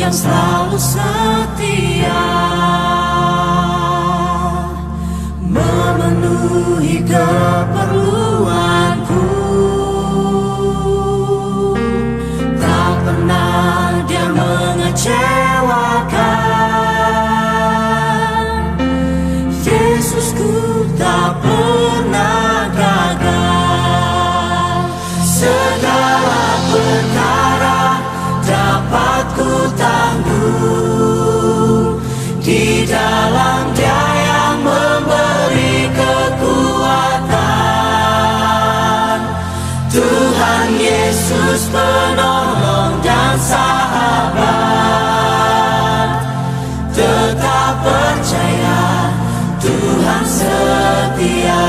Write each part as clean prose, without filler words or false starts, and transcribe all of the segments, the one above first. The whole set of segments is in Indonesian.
yang selalu setia, memenuhi keperluanku. Tak pernah Dia mengecewakan. Yesusku tak pernah gagal. Segala perkara dapat ku tanggung di dalam Dia yang memberi kekuatan. Tuhan Yesus penolong dan sahabat. Tetap percaya, Tuhan setia.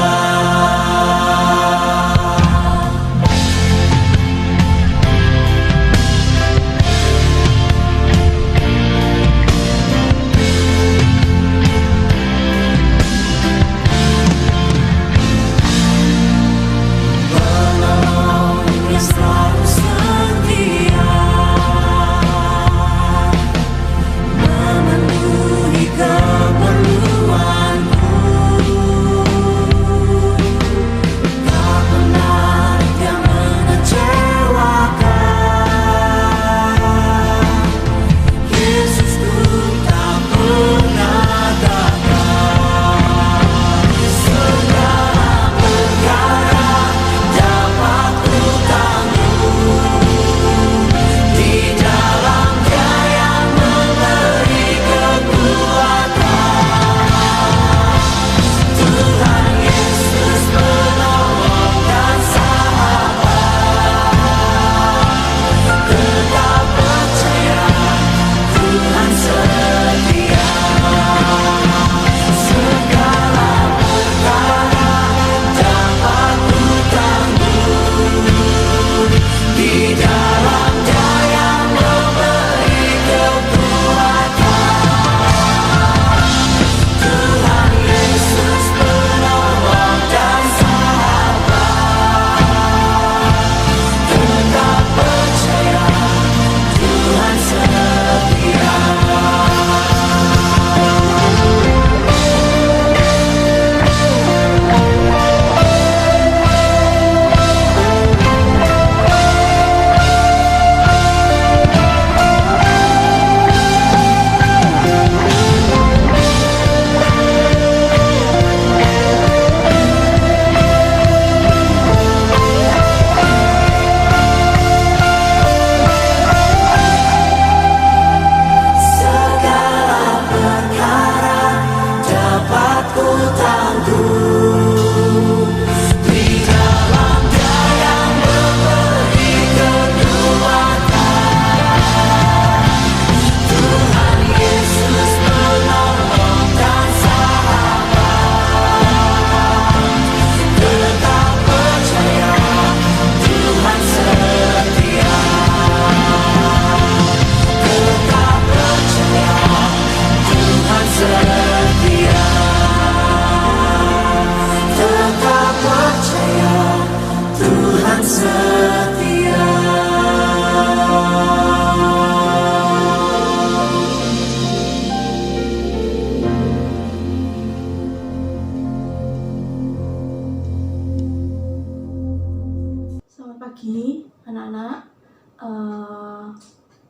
Pagi anak-anak,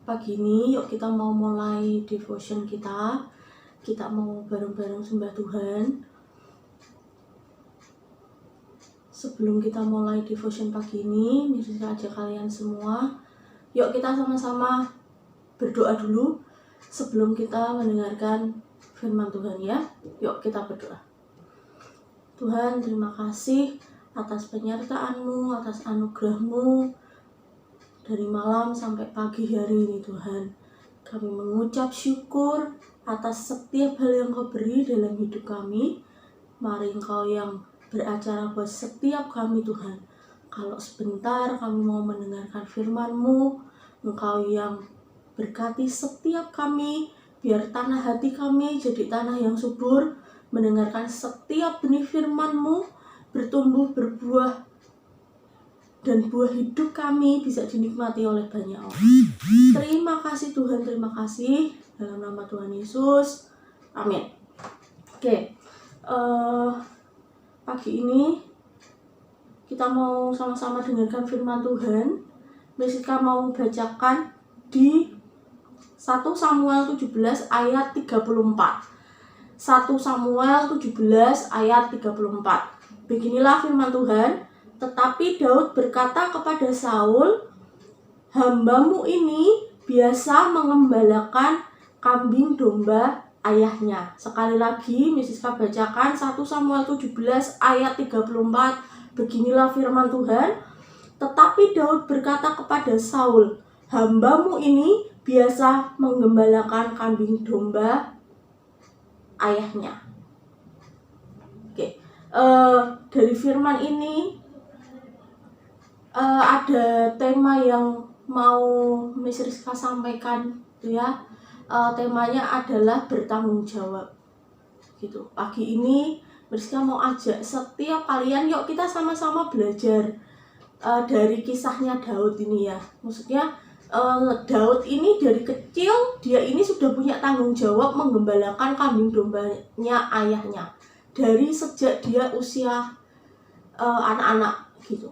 pagi ini yuk kita mau mulai devotion kita mau bareng-bareng sembah Tuhan. Sebelum kita mulai devotion pagi ini, saya ajak kalian semua, yuk kita sama-sama berdoa dulu sebelum kita mendengarkan firman Tuhan ya. Yuk kita berdoa. Tuhan, terima kasih atas penyertaan-Mu, atas anugerah-Mu dari malam sampai pagi hari ini Tuhan. Kami mengucap syukur atas setiap hal yang Kau beri dalam hidup kami. Mari Engkau yang beracara buat setiap kami Tuhan. Kalau sebentar kami mau mendengarkan firman-Mu, Engkau yang berkati setiap kami, biar tanah hati kami jadi tanah yang subur, mendengarkan setiap benih firman-Mu, bertumbuh, berbuah, dan buah hidup kami bisa dinikmati oleh banyak orang. Terima kasih Tuhan, terima kasih. Dalam nama Tuhan Yesus, amin. Oke, pagi ini kita mau sama-sama dengarkan firman Tuhan. Misika mau bacakan di 1 Samuel 17 ayat 34. 1 Samuel 17 ayat 34. Beginilah firman Tuhan. Tetapi Daud berkata kepada Saul, "Hambamu ini biasa mengembalakan kambing domba ayahnya." Sekali lagi, Misiska bacakan 1 Samuel 17 ayat 34. Beginilah firman Tuhan. Tetapi Daud berkata kepada Saul, "Hambamu ini biasa menggembalakan kambing domba ayahnya." Oke, dari firman ini ada tema yang mau Miss Rizka sampaikan, ya. Temanya adalah bertanggung jawab. Gitu. Pagi ini Rizka mau ajak setiap kalian, yuk kita sama-sama belajar dari kisahnya Daud ini ya. Maksudnya Daud ini dari kecil dia ini sudah punya tanggung jawab menggembalakan kambing dombanya ayahnya dari sejak dia usia anak-anak gitu.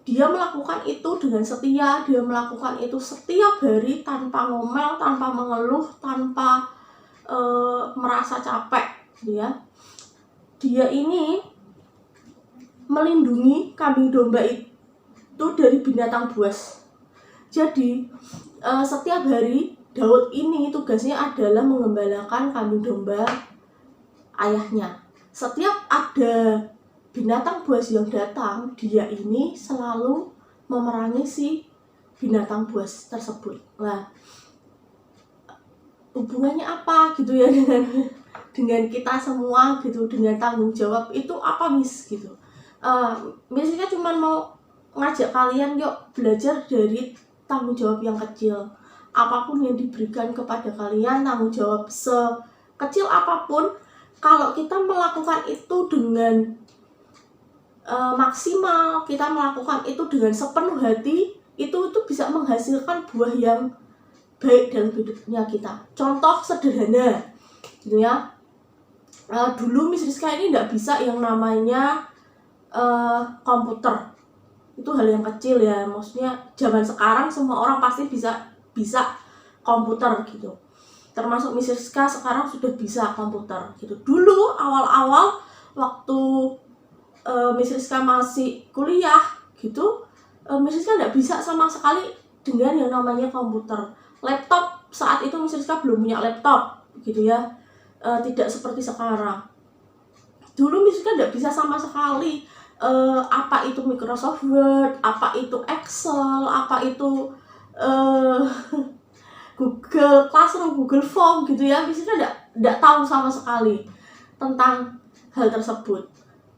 Dia melakukan itu dengan setia, dia melakukan itu setiap hari tanpa ngomel, tanpa mengeluh, tanpa merasa capek, ya. Dia ini melindungi kambing domba itu dari binatang buas. Jadi setiap hari Daud ini tugasnya adalah mengembalakan kambing domba ayahnya. Setiap ada binatang buas yang datang, dia ini selalu memerangi si binatang buas tersebut. Nah, hubungannya apa gitu ya dengan kita semua gitu, dengan tanggung jawab itu apa, Miss gitu. Misalnya cuma mau ngajak kalian yuk belajar dari tanggung jawab yang kecil. Apapun yang diberikan kepada kalian, tanggung jawab sekecil apapun, kalau kita melakukan itu dengan maksimal, kita melakukan itu dengan sepenuh hati, itu bisa menghasilkan buah yang baik dalam hidupnya kita. Contoh sederhana gitu ya, dulu Miss Rizka ini tidak bisa yang namanya komputer. Itu hal yang kecil ya, maksudnya zaman sekarang semua orang pasti bisa komputer gitu, termasuk Miss Rizka sekarang sudah bisa komputer gitu. Dulu awal-awal waktu Miss Rizka masih kuliah gitu, Miss Rizka tidak bisa sama sekali dengan yang namanya komputer. Laptop saat itu Miss Rizka belum punya laptop gitu ya, tidak seperti sekarang. Dulu Miss Rizka tidak bisa sama sekali apa itu Microsoft Word, apa itu Excel, apa itu Google Classroom, Google Form gitu ya. Miss Rizka tidak tahu sama sekali tentang hal tersebut.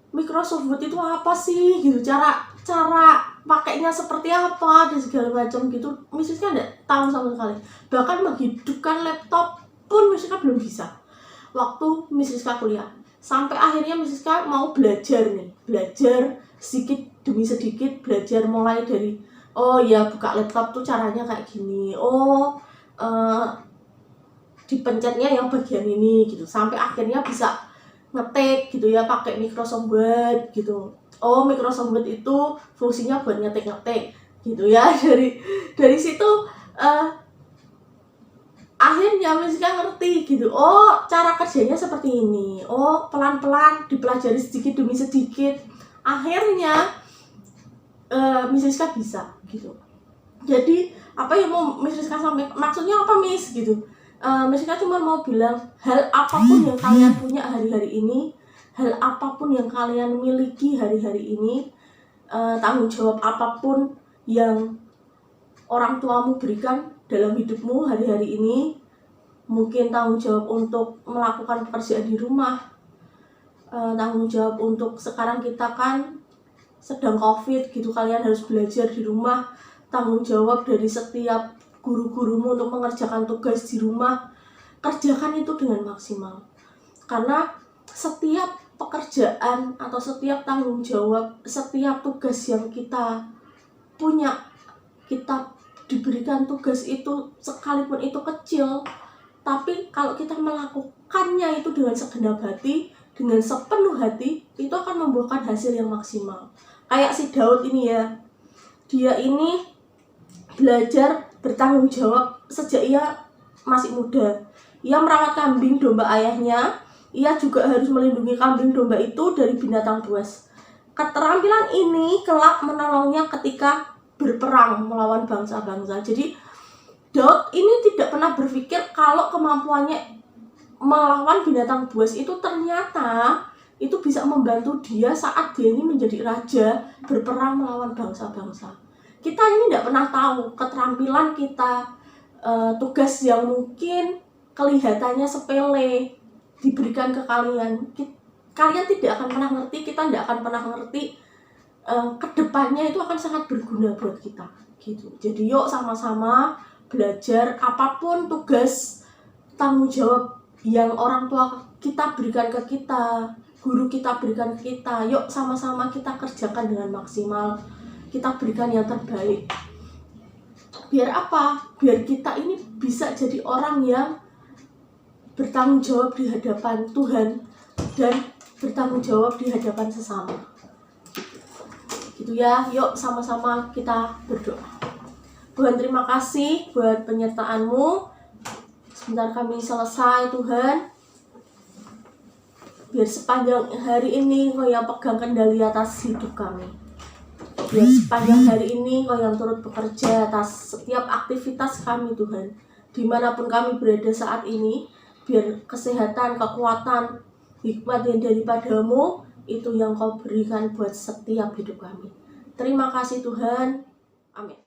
Microsoft Word itu apa sih gitu, cara pakainya seperti apa dan segala macam gitu, Miss Rizka tidak tahu sama sekali. Bahkan menghidupkan laptop pun Miss Rizka belum bisa waktu Miss Rizka kuliah. Sampai akhirnya Miss Rizka mau belajar sedikit demi sedikit, belajar mulai dari oh ya buka laptop tuh caranya kayak gini, dipencetnya yang bagian ini gitu, sampai akhirnya bisa ngetik gitu ya pakai Microsoft Word gitu. Oh, Microsoft Word itu fungsinya buat ngetik gitu ya. Dari situ akhirnya Miss Rizka ngerti gitu. Oh, cara kerjanya seperti ini. Oh, pelan-pelan dipelajari sedikit demi sedikit. Akhirnya Miss Rizka bisa gitu. Jadi apa yang mau Miss Rizka sampaikan? Maksudnya apa, Miss gitu? Miss Rizka cuma mau bilang, hal apapun yang kalian punya hari-hari ini, hal apapun yang kalian miliki hari-hari ini, tanggung jawab apapun yang orang tuamu berikan dalam hidupmu hari-hari ini, mungkin tanggung jawab untuk melakukan pekerjaan di rumah, tanggung jawab untuk sekarang kita kan sedang COVID gitu, kalian harus belajar di rumah, tanggung jawab dari setiap guru-gurumu untuk mengerjakan tugas di rumah, kerjakan itu dengan maksimal. Karena setiap pekerjaan atau setiap tanggung jawab, setiap tugas yang kita kita diberikan tugas itu, sekalipun itu kecil, tapi kalau kita melakukannya itu dengan segenap hati, dengan sepenuh hati, itu akan membuahkan hasil yang maksimal. Kayak si Daud ini ya, dia ini belajar bertanggung jawab sejak ia masih muda. Ia merawat kambing domba ayahnya, ia juga harus melindungi kambing domba itu dari binatang buas. Keterampilan ini kelak menolongnya ketika berperang melawan bangsa-bangsa. Jadi Daud ini tidak pernah berpikir kalau kemampuannya melawan binatang buas itu ternyata itu bisa membantu dia saat dia ini menjadi raja berperang melawan bangsa-bangsa. Kita ini tidak pernah tahu keterampilan kita, tugas yang mungkin kelihatannya sepele diberikan ke kalian. Kalian tidak akan pernah ngerti, kita tidak akan pernah ngerti kedepannya itu akan sangat berguna buat kita gitu. Jadi yuk sama-sama belajar apapun tugas tanggung jawab yang orang tua kita berikan ke kita, guru kita berikan ke kita, yuk sama-sama kita kerjakan dengan maksimal, kita berikan yang terbaik. Biar apa? Biar kita ini bisa jadi orang yang bertanggung jawab di hadapan Tuhan dan bertanggung jawab di hadapan sesama. Gitu ya, yuk sama-sama kita berdoa. Tuhan, terima kasih buat penyertaan-Mu. Sebentar kami selesai, Tuhan. Biar sepanjang hari ini Engkau yang pegang kendali atas hidup kami. Biar sepanjang hari ini Engkau yang turut bekerja atas setiap aktivitas kami, Tuhan. Dimanapun kami berada saat ini, biar kesehatan, kekuatan, hikmat yang daripada-Mu itu yang Kau berikan buat setiap hidup kami. Terima kasih Tuhan. Amin.